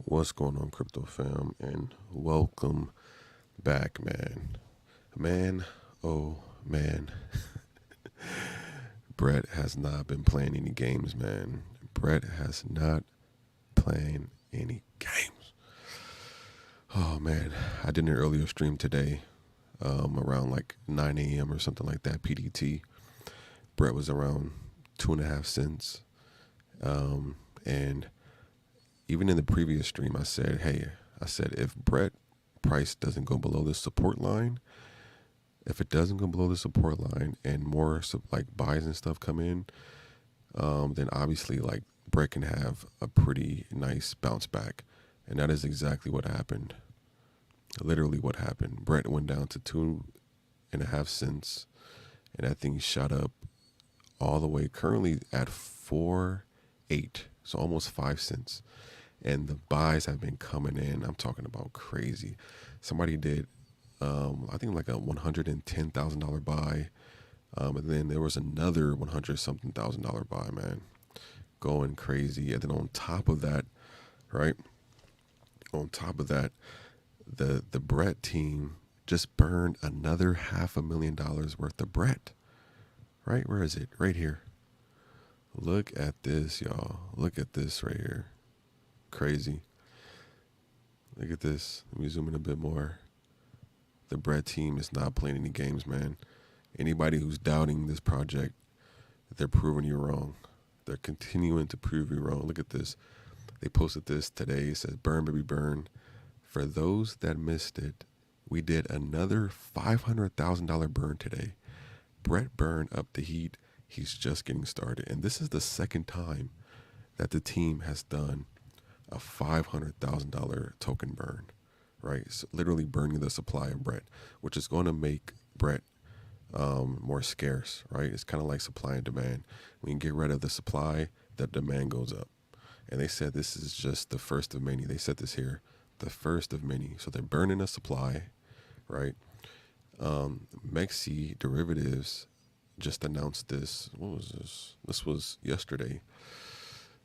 What's going on, Crypto Fam? And welcome back, man. Man, oh man. Brett has not been playing any games, man. Brett has not playing any games. Oh man, I did an earlier stream today, around like 9 a.m. or something like that, PDT. Brett was around 2.5 cents. And even in the previous stream, I said, if Brett price doesn't go below the support line, if it doesn't go below the support line and more like buys and stuff come in, then obviously like Brett can have a pretty nice bounce back. And that is exactly what happened. Literally what happened. Brett went down to 2.5 cents and that thing shot up all the way currently at 4.8. So almost 5 cents. And the buys have been coming in. I'm talking about crazy. Somebody did, I think like a $110,000 buy. And then there was another 100-something thousand dollar buy, man. Going crazy. And then on top of that, right? On top of that, the Brett team just burned another $500,000 worth of Brett. Right? Where is it? Right here. Look at this, y'all. Look at this right here. Crazy. Look at this. Let me zoom in a bit more. The Brett team is not playing any games, man. Anybody who's doubting this project, they're proving you wrong. They're continuing to prove you wrong. Look at this. They posted this today. It says, burn, baby, burn. For those that missed it, we did another $500,000 burn today. Brett burned up the heat. He's just getting started. And this is the second time that the team has done a $500,000 token burn, right? So literally burning the supply of Brett, which is going to make Brett more scarce, right? It's kind of like supply and demand. When you get rid of the supply, the demand goes up. And they said this is just the first of many. They said this here, the first of many. So they're burning a supply, right? Mexi Derivatives just announced this. What was this? This was yesterday.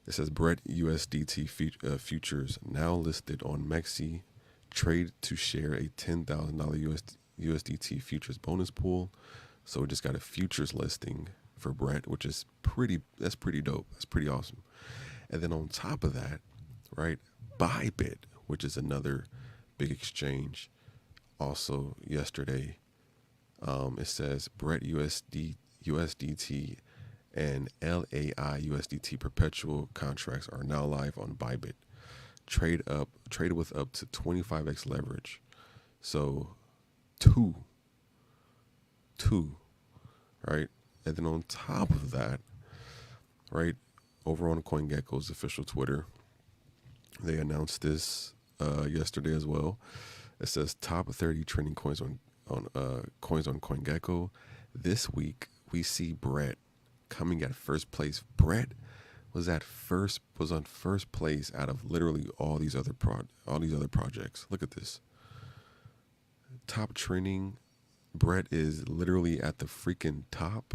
It says Brett USDT futures now listed on Mexi. Trade to share a $10,000 USDT futures bonus pool. So we just got a futures listing for Brett, which is that's pretty dope. That's pretty awesome. And then on top of that, right, Bybit, which is another big exchange, also yesterday, it says Brett USDT and LAI USDT perpetual contracts are now live on Bybit. Traded with up to 25x leverage. So two, right? And then on top of that, right, over on CoinGecko's official Twitter, they announced this yesterday as well. It says top 30 trending coins on CoinGecko. This week we see Brett coming at first place. Brett was on first place out of literally all these other projects. Look at this. Top trending. Brett is literally at the freaking top.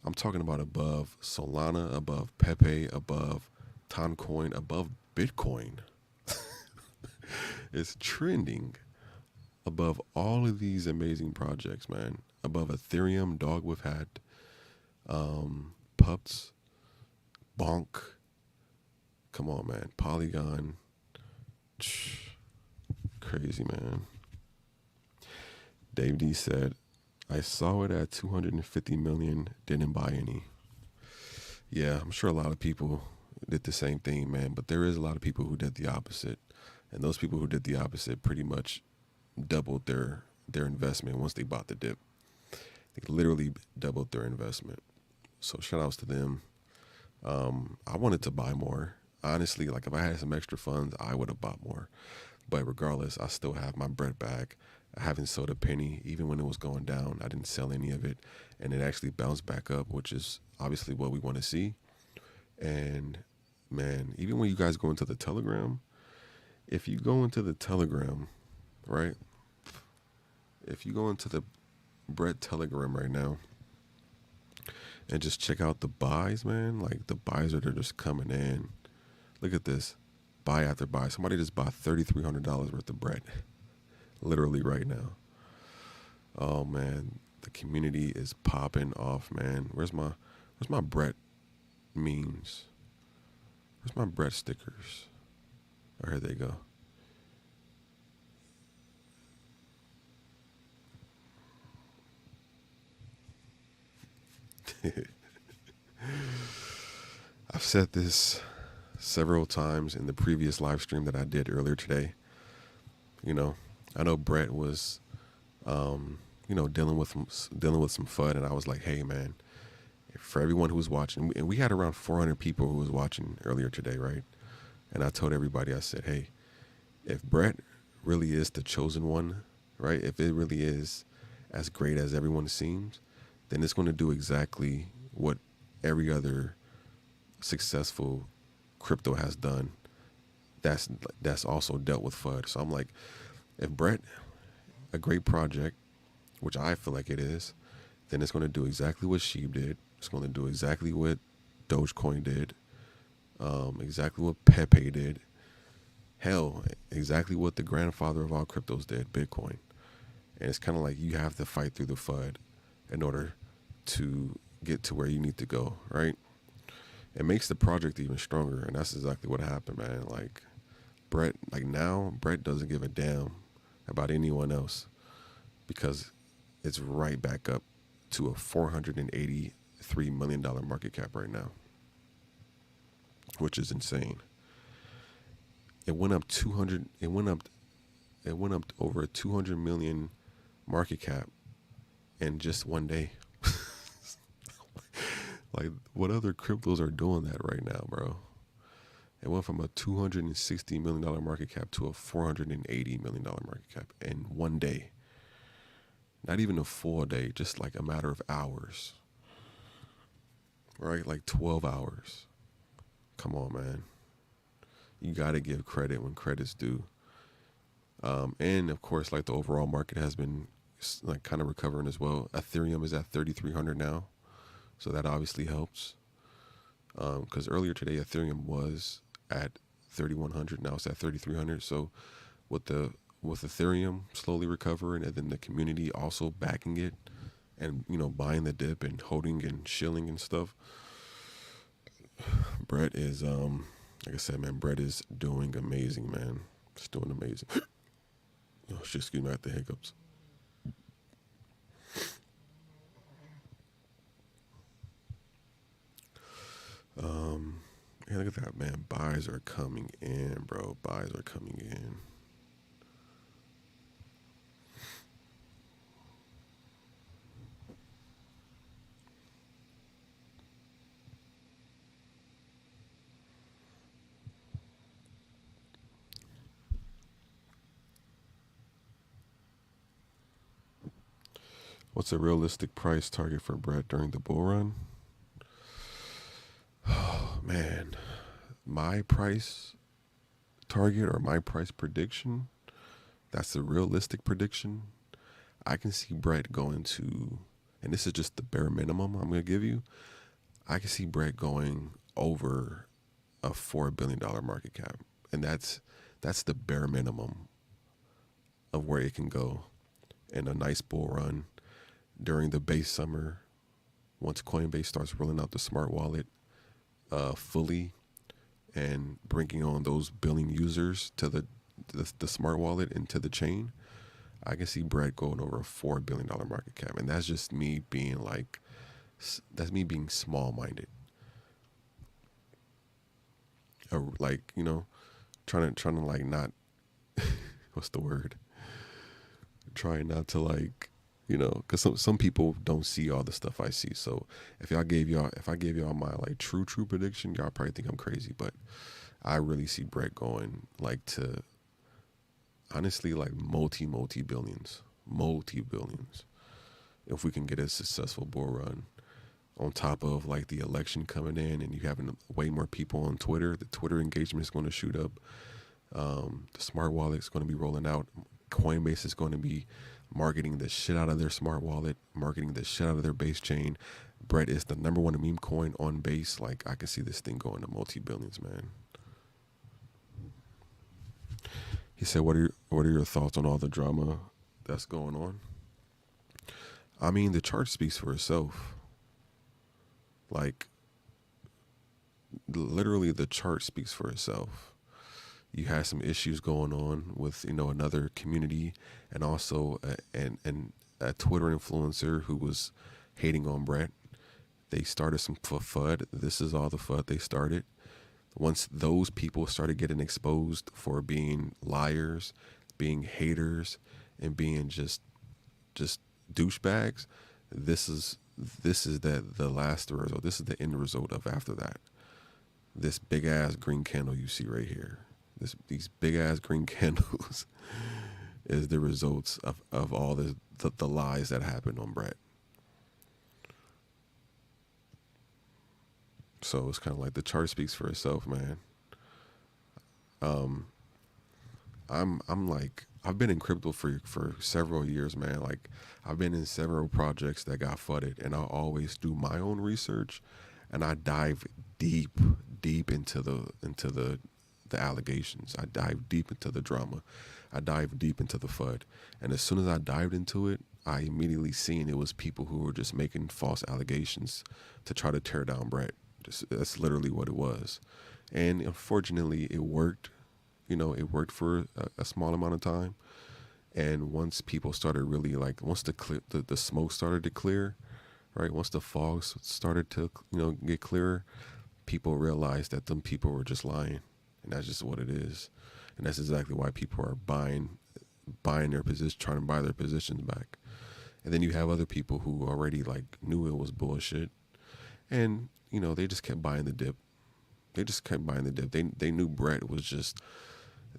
I'm talking about above Solana, above Pepe, above Toncoin, above Bitcoin. It's trending above all of these amazing projects, man. Above Ethereum, Dog with Hat, Pups, Bonk. Come on, man. Polygon. Crazy, man. Dave D said, I saw it at 250 million, didn't buy any. Yeah, I'm sure a lot of people did the same thing, man. But there is a lot of people who did the opposite. And those people who did the opposite pretty much doubled their investment once they bought the dip. They literally doubled their investment. So shout outs to them. I wanted to buy more. Honestly, like if I had some extra funds, I would have bought more. But regardless, I still have my bread back. I haven't sold a penny. Even when it was going down, I didn't sell any of it. And it actually bounced back up, which is obviously what we want to see. And man, even when you guys go into the Telegram, if you go into the Telegram, right? If you go into the Brett Telegram right now and just check out the buys, man, like the buys are just coming in. Look at this. buy after buy. Somebody just bought $3,300 worth of bread, literally right now. Oh man, the community is popping off, man. Where's my Brett memes? Where's my Brett stickers? Oh, here they go. I've said this several times in the previous live stream that I did earlier today. You know, I know Brett was, dealing with some FUD, and I was like, hey man, for everyone who was watching, and we had around 400 people who was watching earlier today, right? And I told everybody, I said, hey, if Brett really is the chosen one, right? If it really is as great as everyone seems, then it's going to do exactly what every other successful crypto has done. That's also dealt with FUD. So I'm like, if Brett, a great project, which I feel like it is, then it's going to do exactly what Sheep did. It's going to do exactly what Dogecoin did, exactly what Pepe did. Hell, exactly what the grandfather of all cryptos did, Bitcoin. And it's kind of like you have to fight through the FUD in order to get to where you need to go, right? It makes the project even stronger, and that's exactly what happened, man. Like Brett doesn't give a damn about anyone else because it's right back up to a $483 million market cap right now, which is insane. It went up over 200 million market cap in just one day. Like, what other cryptos are doing that right now, bro? It went from a $260 million market cap to a $480 million market cap in one day. Not even a full day, just like a matter of hours. Right? Like 12 hours. Come on, man. You got to give credit when credit's due. And of course, like the overall market has been like kind of recovering as well. Ethereum is at 3,300 now. So that obviously helps. Because earlier today, Ethereum was at 3,100. Now it's at 3,300. So with Ethereum slowly recovering, and then the community also backing it, and buying the dip and holding and shilling and stuff, Brett is like I said, man, Brett is doing amazing, man. It's doing amazing. Oh shit, excuse me, I got the hiccups. Yeah, look at that, man. Buys are coming in, bro. Buys are coming in. What's a realistic price target for Brett during the bull run? Oh, man. My price target or my price prediction, that's a realistic prediction. I can see Brett going to, and this is just the bare minimum I'm going to give you, I can see Brett going over a $4 billion market cap. And that's the bare minimum of where it can go in a nice bull run during the base summer, once Coinbase starts rolling out the smart wallet fully and bringing on those billion users to the smart wallet into the chain, I can see Brett going over a $4 billion market cap. And that's just me being being small-minded. Trying to like not, what's the word? Trying not to like, because some people don't see all the stuff I see. So if I gave y'all my like true prediction, y'all probably think I'm crazy. But I really see Brett going like to, honestly, like multi billions, if we can get a successful bull run. On top of like the election coming in and you having way more people on Twitter, the Twitter engagement is going to shoot up. The smart wallet is going to be rolling out. Coinbase is going to be marketing the shit out of their smart wallet, marketing the shit out of their base chain. Brett is the number one meme coin on base. Like, I can see this thing going to multi-billions, man. He said, what are your thoughts on all the drama that's going on?" I mean, the chart speaks for itself. Like, literally, the chart speaks for itself. You had some issues going on with, another community, and also a Twitter influencer who was hating on Brett. They started some FUD. This is all the FUD they started. Once those people started getting exposed for being liars, being haters, and being just douchebags, this is the last result. This is the end result of after that. This big ass green candle you see right here. These big ass green candles is the results of all the lies that happened on Brett. So it's kind of like the chart speaks for itself, man. I'm like, I've been in crypto for several years, man. Like, I've been in several projects that got flooded, and I always do my own research, and I dive deep into the allegations. I dive deep into the drama. I dive deep into the FUD. And as soon as I dived into it, I immediately seen it was people who were just making false allegations to try to tear down Brett. That's literally what it was. And unfortunately, it worked. It worked for a small amount of time. And once people started really, like, once the smoke started to clear, right? Once the fog started to, get clearer, people realized that them people were just lying. And that's just what it is. And that's exactly why people are buying their position, trying to buy their positions back. And then you have other people who already, like, knew it was bullshit. And, they just kept buying the dip. They knew Brett was just,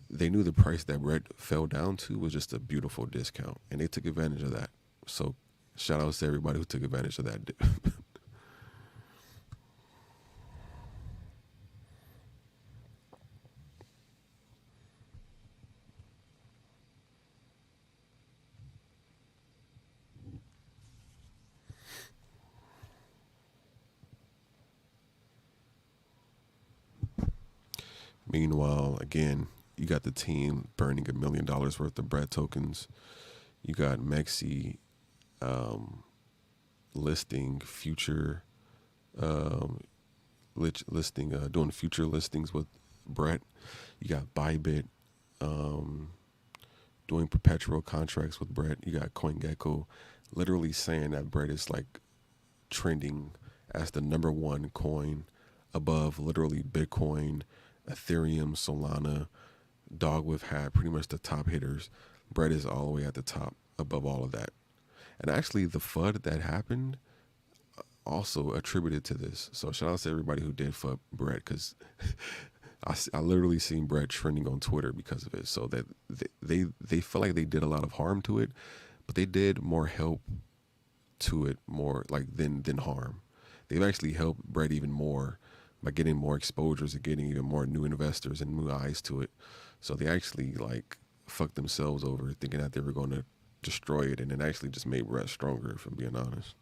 they knew the price that Brett fell down to was just a beautiful discount. And they took advantage of that. So shout outs to everybody who took advantage of that dip. Meanwhile, again, you got the team burning $1 million worth of Brett tokens. You got Mexi listing future doing future listings with Brett. You got Bybit doing perpetual contracts with Brett. You got CoinGecko literally saying that Brett is, like, trending as the number one coin above literally Bitcoin, Ethereum, Solana, Dogwoof had pretty much the top hitters. Brett is all the way at the top above all of that. And actually, the FUD that happened also attributed to this. So shout out to everybody who did FUD Brett, because I literally seen Brett trending on Twitter because of it. So that they felt like they did a lot of harm to it, but they did more help to it more like than harm. They've actually helped Brett even more by getting more exposures and getting even more new investors and new eyes to it. So they actually, like, fucked themselves over thinking that they were going to destroy it, and it actually just made Brett stronger, if I'm being honest.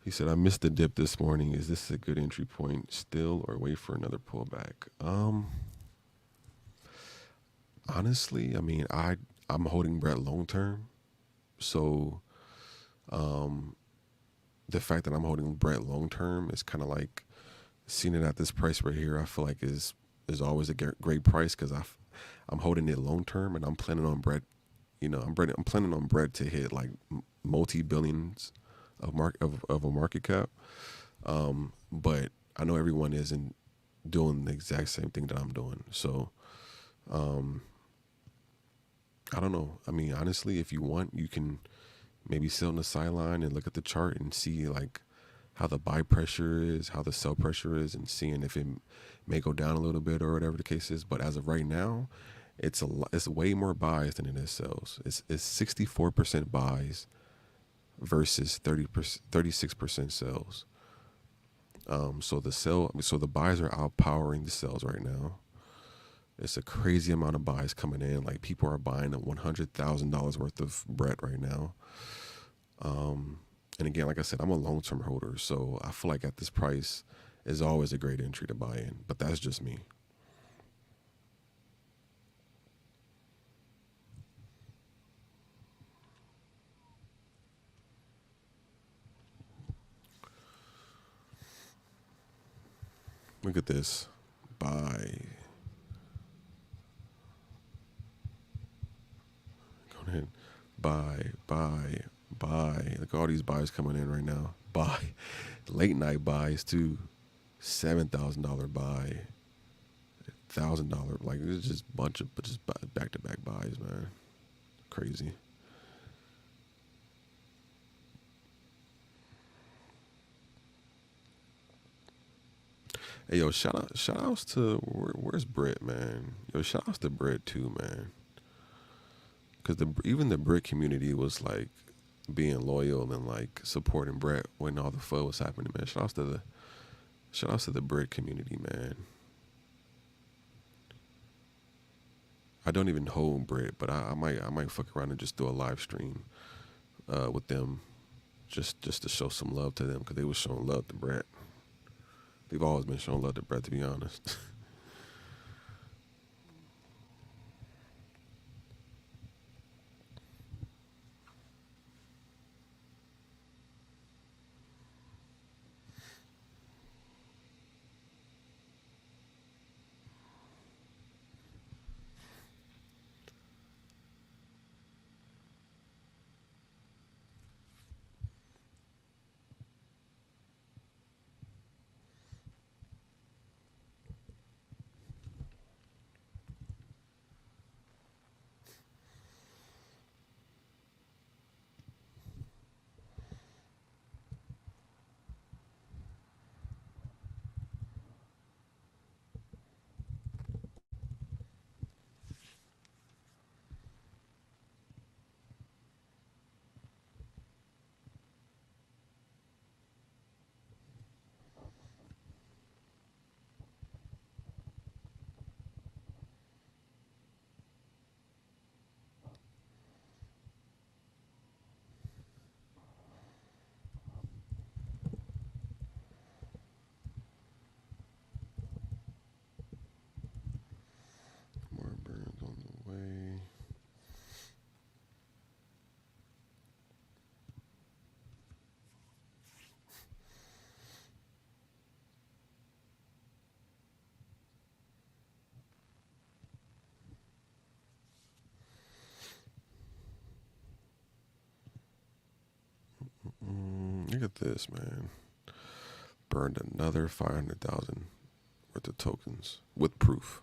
He said, "I missed the dip this morning. Is this a good entry point still, or wait for another pullback?" Honestly, I mean, I'm holding Brett long term, so the fact that I'm holding Brett long term is kind of like seeing it at this price right here. I feel like is always a great price because I'm holding it long term, and I'm planning on Brett. I'm planning on Brett to hit, like, multi-billions of a market cap. But I know everyone isn't doing the exact same thing that I'm doing. So I don't know. I mean, honestly, if you want, you can maybe sit on the sideline and look at the chart and see, like, how the buy pressure is, how the sell pressure is, and seeing if it may go down a little bit or whatever the case is. But as of right now, it's way more buys than it is sells. It's 64% buys versus 36% sells. So the buys are outpowering the sells right now. It's a crazy amount of buys coming in. Like, people are buying $100,000 worth of Brett right now. And again, like I said, I'm a long-term holder, so I feel like at this price, is always a great entry to buy in. But that's just me. Look at this. Buy. Go ahead. Buy. Look at all these buys coming in right now. Buy. Late night buys too. $7,000 buy. $1,000. Like, it's just a bunch of just back to back buys, man. Crazy. Hey, yo, shout outs to where's Brit, man? Yo, shout outs to Brit too, man. Because even the Brit community was like being loyal and like supporting Brett when all the fun was happening, man. Shout outs to the Brit community, man. I don't even hold Brit, but I might fuck around and just do a live stream with them, just to show some love to them, because they was showing love to Brett. They've always been showing love to Brett, to be honest. More birds on the way. Look at this, man. Burned another 500,000 worth of tokens with proof.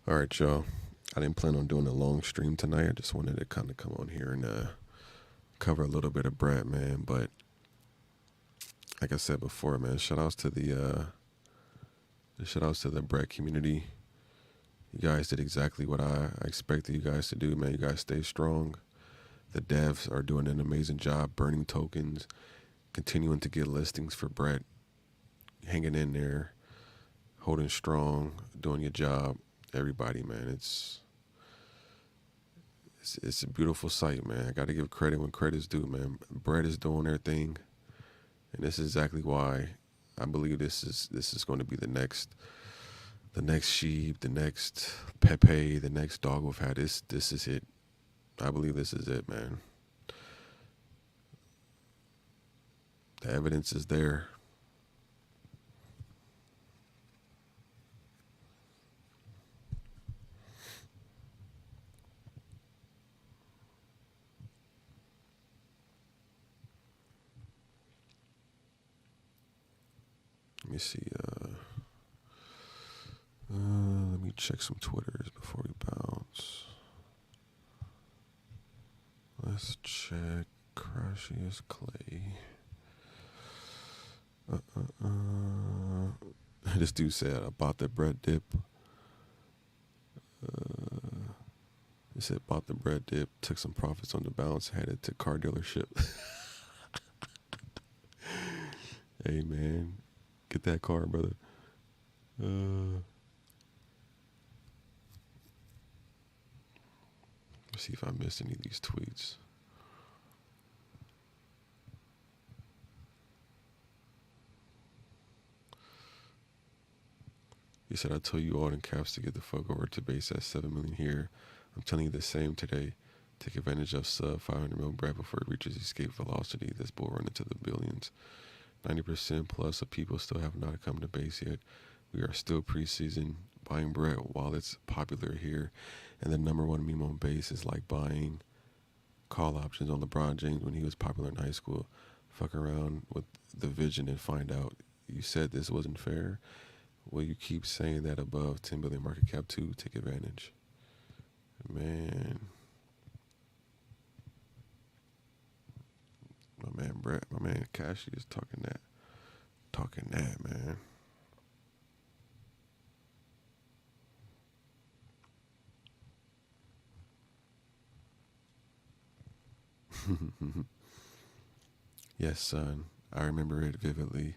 All right, y'all. I didn't plan on doing a long stream tonight. I just wanted to kind of come on here and cover a little bit of Brett, man. But like I said before, man, shout outs to the Brett community. You guys did exactly what I expected you guys to do, man. You guys stay strong. The devs are doing an amazing job burning tokens, continuing to get listings for Brett, hanging in there, holding strong, doing your job. Everybody, man, it's a beautiful sight, man. I got to give credit when credit's due, man. Brett is doing their thing, and this is exactly why I believe this is going to be the next Sheep, the next Pepe, the next dog we've had. This is it. I believe this is it, man. The evidence is there. Let me see. Let me check some Twitters before we bounce. Let's check Crashius Clay. This dude said I bought the bread dip. He said bought the bread dip, took some profits on the bounce, headed to car dealership. Hey man, get that car, brother. Let's see if I missed any of these tweets. He said, I told you all in caps to get the fuck over to base at 7 million here. I'm telling you the same today. Take advantage of sub 500 mil bread before it reaches escape velocity. This bull run into the billions. 90% plus of people still have not come to base yet. We are still preseason buying bread while it's popular here. And the number one meme on base is like buying call options on LeBron James when he was popular in high school. Fuck around with the vision and find out. You said this wasn't fair. Well, you keep saying that above 10 billion market cap too. Take advantage. Man. My man Brett, my man Kashi is talking that. Talking that, man. Yes, son. I remember it vividly.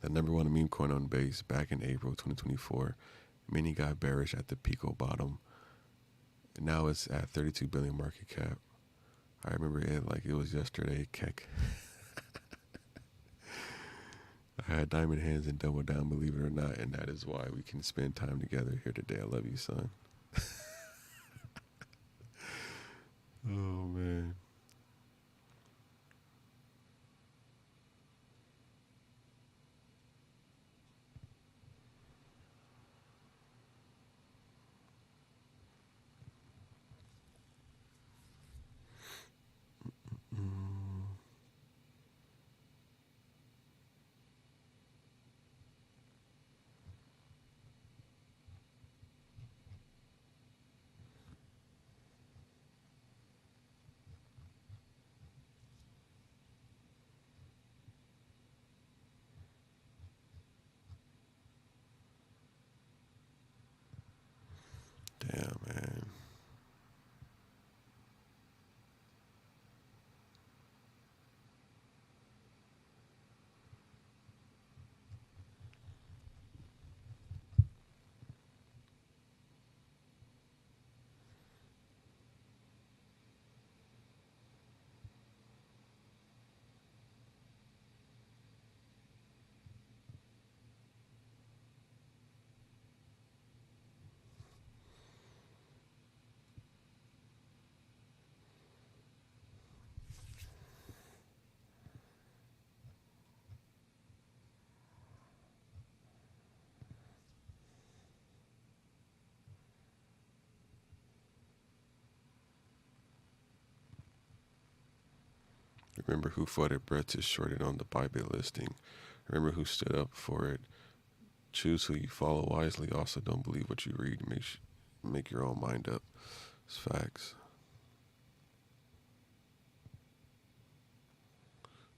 The number one meme coin on base back in April 2024. Many got bearish at the Pico bottom. Now it's at 32 billion market cap. I remember it like it was yesterday. Keck. I had diamond hands and double down, believe it or not, and that is why we can spend time together here today. I love you, son. Oh, man. Mm. Damn, man. Remember who flooded Brett to short it on the Bybit listing. Remember who stood up for it. Choose who you follow wisely. Also, don't believe what you read. Make your own mind up. It's facts.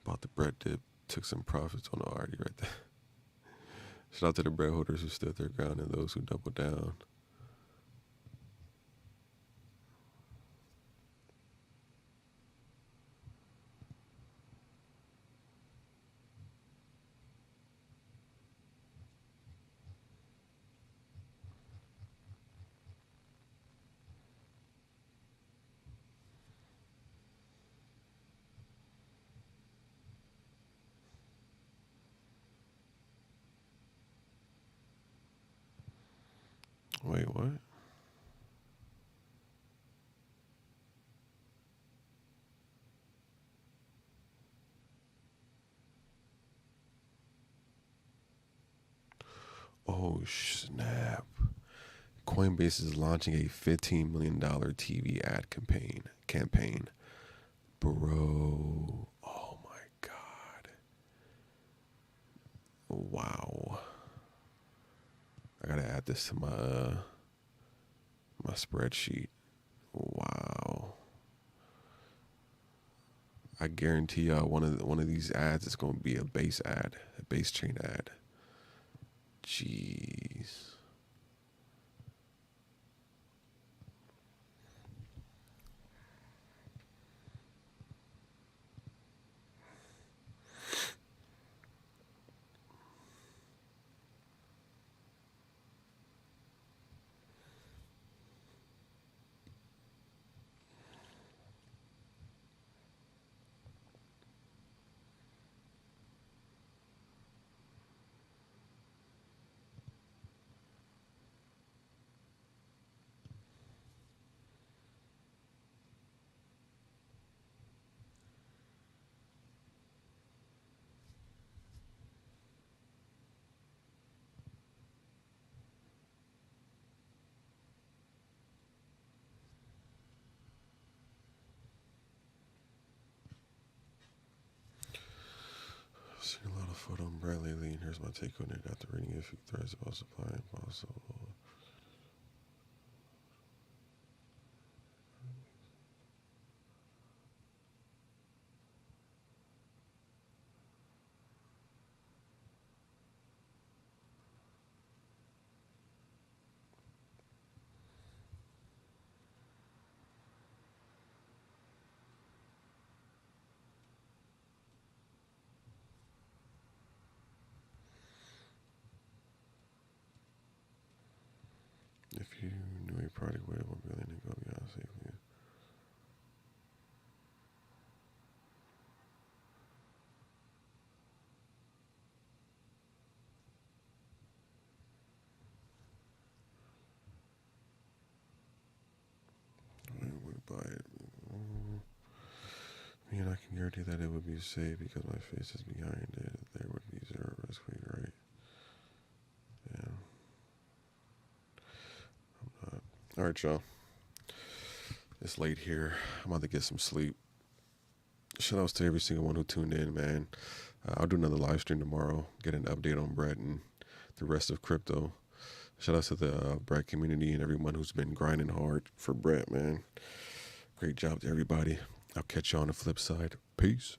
Bought the Brett dip. Took some profits on the arty right there. Shout out to the bread holders who stood their ground and those who doubled down. Wait, what? Oh, snap. Coinbase is launching a $15 million TV ad campaign. Bro. Oh my God. Wow. I gotta add this to my spreadsheet. Wow. I guarantee y'all one of these ads is gonna be a base ad, a base chain ad. Jeez. foot on Brett lately, and here's my take on it after reading a few threads about supply and possible. If you knew a product with 1 billion to go beyond safely. I would buy it. I mean, I can guarantee that it would be safe because my face is behind it. There would be zero risk, right? Yeah. I'm not. All right, y'all. It's late here. I'm about to get some sleep. Shout outs to every single one who tuned in, man. I'll do another live stream tomorrow, get an update on Brett and the rest of crypto. Shout out to the Brett community and everyone who's been grinding hard for Brett, man. Great job to everybody. I'll catch you on the flip side. Peace.